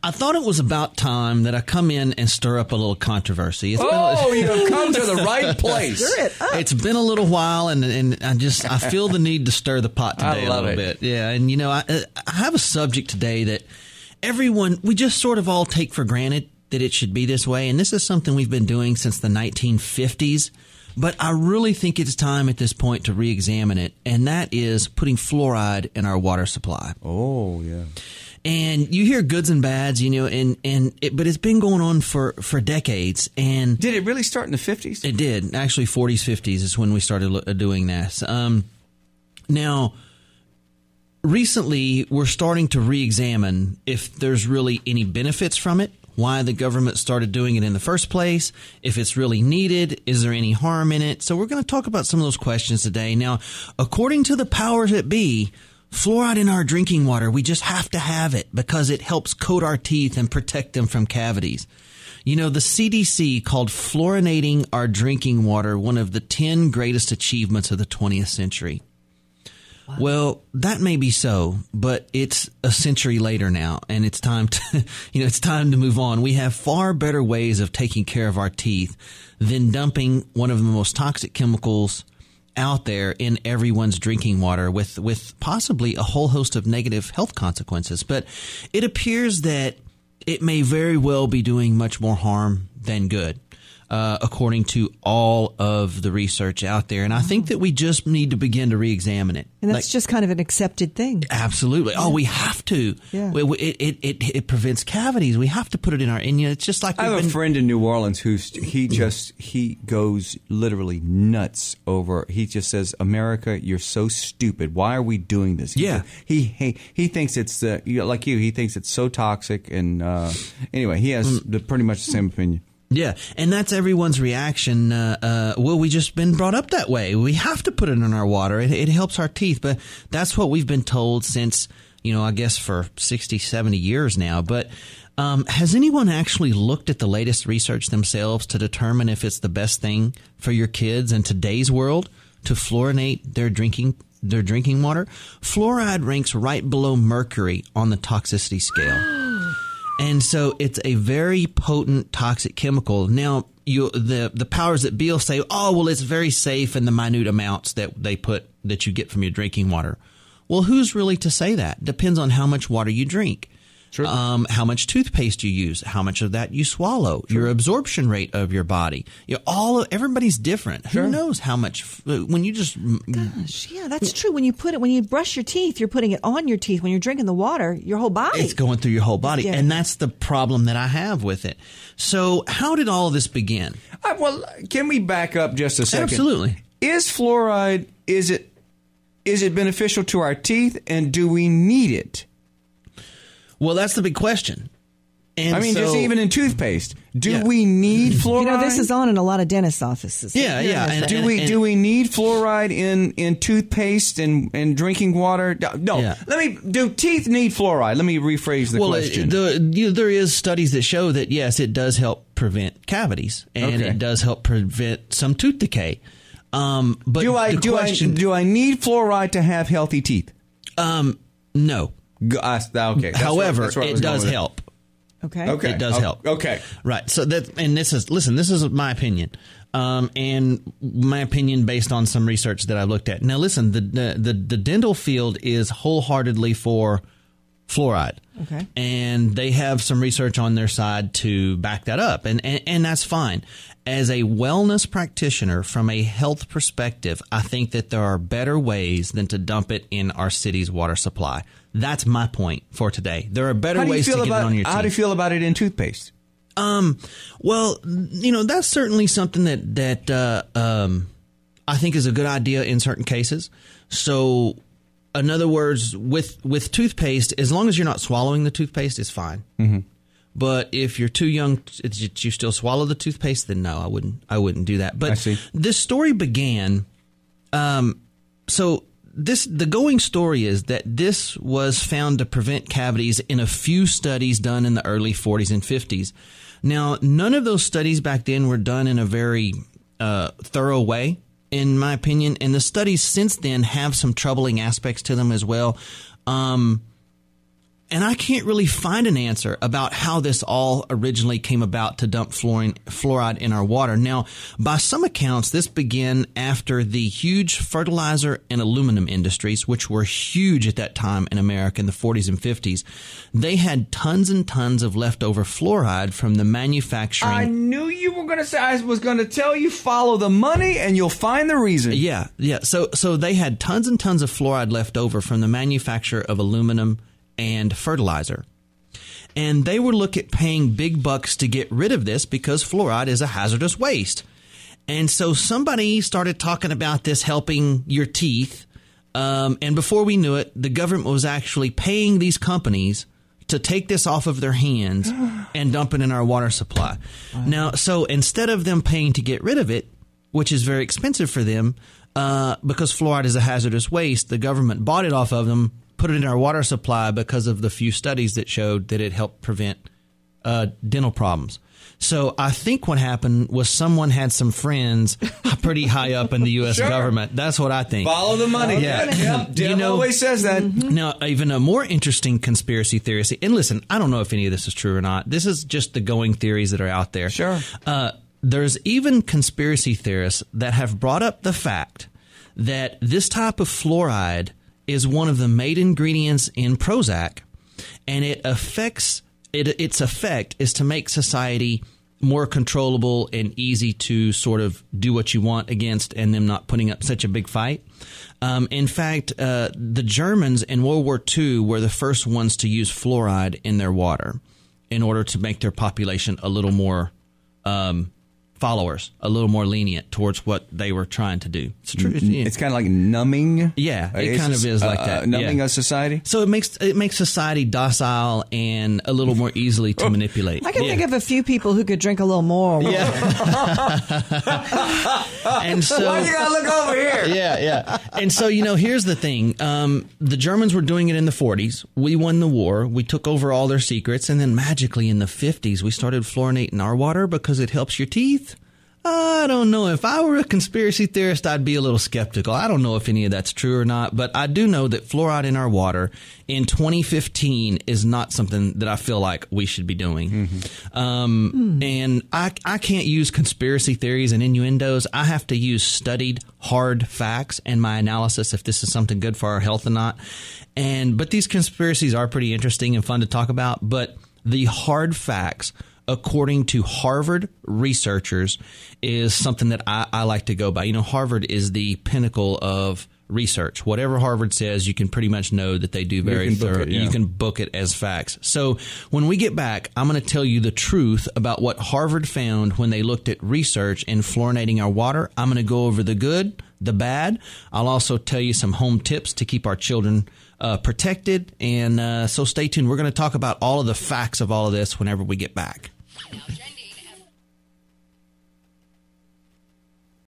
I thought it was about time that I come in and stir up a little controversy. You've come to the right place. Stir it up. It's been a little while, and I feel the need to stir the pot today a little bit. Yeah, and I have a subject today that we just sort of all take for granted that it should be this way, and this is something we've been doing since the 1950s. But I really think it's time at this point to re-examine it, and that is putting fluoride in our water supply. Oh, yeah. And you hear goods and bads, but it's been going on for decades. And did it really start in the 50s? It did. Actually, 40s, 50s is when we started doing this. Now, recently, we're starting to re-examine if there's really any benefits from it, why the government started doing it in the first place, if it's really needed, is there any harm in it? So we're going to talk about some of those questions today. Now, according to the powers that be, fluoride in our drinking water, we just have to have it because it helps coat our teeth and protect them from cavities. The CDC called fluorinating our drinking water one of the 10 greatest achievements of the 20th century. Wow. Well, that may be so, but it's a century later now, and it's time to move on. We have far better ways of taking care of our teeth than dumping one of the most toxic chemicals out there in everyone's drinking water with possibly a whole host of negative health consequences. But it appears that it may very well be doing much more harm than good. According to all of the research out there. And I think that we just need to begin to re-examine it. And that's just kind of an accepted thing. Absolutely. Oh, we have to. Yeah. It prevents cavities. We have to put it in our, it's just like I have a friend in New Orleans he goes literally nuts over, he just says, America, you're so stupid. Why are we doing this? He thinks it's, like you, he thinks it's so toxic. And anyway, he has pretty much the same opinion. Yeah, and that's everyone's reaction. We just been brought up that way. We have to put it in our water. It helps our teeth. But that's what we've been told since, I guess for 60, 70 years now. But has anyone actually looked at the latest research themselves to determine if it's the best thing for your kids in today's world to fluorinate their drinking water? Fluoride ranks right below mercury on the toxicity scale. And so it's a very potent toxic chemical. Now, the powers that be will say, it's very safe in the minute amounts that you get from your drinking water. Well, who's really to say that? Depends on how much water you drink. Sure. How much toothpaste you use, how much of that you swallow, your absorption rate of your body. Everybody's different. Sure. Who knows how much when you just Gosh, yeah, that's true. When you brush your teeth, you're putting it on your teeth. When you're drinking the water, your whole body. It's going through your whole body, and that's the problem that I have with it. So, how did all of this begin? Well, can we back up just a second? Absolutely. Is fluoride is it beneficial to our teeth, and do we need it? Well, that's the big question. And just even in toothpaste, do we need fluoride? This is on in a lot of dentist offices. Yeah. And do we need fluoride in toothpaste and drinking water? No. Yeah. Do teeth need fluoride? Let me rephrase the question. There is studies that show that yes, it does help prevent cavities and it does help prevent some tooth decay. But do I need fluoride to have healthy teeth? No. Okay. However, it does help. Okay. It does help. Okay. Right. So this is my opinion. And my opinion based on some research that I've looked at. Now, listen, the dental field is wholeheartedly for fluoride. Okay. And they have some research on their side to back that up. And that's fine. As a wellness practitioner, from a health perspective, I think that there are better ways than to dump it in our city's water supply. That's my point for today. There are better ways to get it on your teeth. How do you feel about it in toothpaste? Well, that's certainly something that I think is a good idea in certain cases. So, in other words, with toothpaste, as long as you're not swallowing the toothpaste, it's fine. Mm-hmm. But if you're too young, you still swallow the toothpaste, then no, I wouldn't do that. But I see. This story began. The going story is that this was found to prevent cavities in a few studies done in the early 40s and 50s. Now, none of those studies back then were done in a very thorough way, in my opinion. And the studies since then have some troubling aspects to them as well. And I can't really find an answer about how this all originally came about to dump fluoride in our water. Now, by some accounts, this began after the huge fertilizer and aluminum industries, which were huge at that time in America in the 40s and 50s. They had tons and tons of leftover fluoride from the manufacturing. I knew you were going to say, I was going to tell you, follow the money and you'll find the reason. Yeah. So they had tons and tons of fluoride left over from the manufacture of aluminum and fertilizer. And they would look at paying big bucks to get rid of this because fluoride is a hazardous waste. And so somebody started talking about this helping your teeth. And before we knew it, the government was actually paying these companies to take this off of their hands and dump it in our water supply. Now, so instead of them paying to get rid of it, which is very expensive for them, because fluoride is a hazardous waste, the government bought it off of them, put it in our water supply because of the few studies that showed that it helped prevent dental problems. So I think what happened was someone had some friends pretty high up in the U.S. government. That's what I think. Follow the money. Yeah. Deb always says that. Now, even a more interesting conspiracy theory, and listen, I don't know if any of this is true or not. This is just the going theories that are out there. Sure. There's even conspiracy theorists that have brought up the fact that this type of fluoride is one of the main ingredients in Prozac, and its effect is to make society more controllable and easy to sort of do what you want against and them not putting up such a big fight. In fact, the Germans in World War II were the first ones to use fluoride in their water in order to make their population a little more followers, a little more lenient towards what they were trying to do. It's true. It's kind of like numbing. Yeah, it kind of is like that. Numbing a society. So it makes society docile and a little more easily to manipulate. I can think of a few people who could drink a little more. Yeah. And so why you gotta look over here? Yeah. And so here's the thing: the Germans were doing it in the 40s. We won the war. We took over all their secrets, and then magically in the 50s, we started fluorinating our water because it helps your teeth. I don't know. If I were a conspiracy theorist, I'd be a little skeptical. I don't know if any of that's true or not, but I do know that fluoride in our water in 2015 is not something that I feel like we should be doing. And I can't use conspiracy theories and innuendos. I have to use studied hard facts and my analysis if this is something good for our health or not. But these conspiracies are pretty interesting and fun to talk about, but the hard facts, according to Harvard researchers, is something that I like to go by. Harvard is the pinnacle of research. Whatever Harvard says, you can pretty much know that they do very thorough. You can book it as facts. So when we get back, I'm going to tell you the truth about what Harvard found when they looked at research in fluorinating our water. I'm going to go over the good, the bad. I'll also tell you some home tips to keep our children protected. And so stay tuned. We're going to talk about all of the facts of all of this whenever we get back.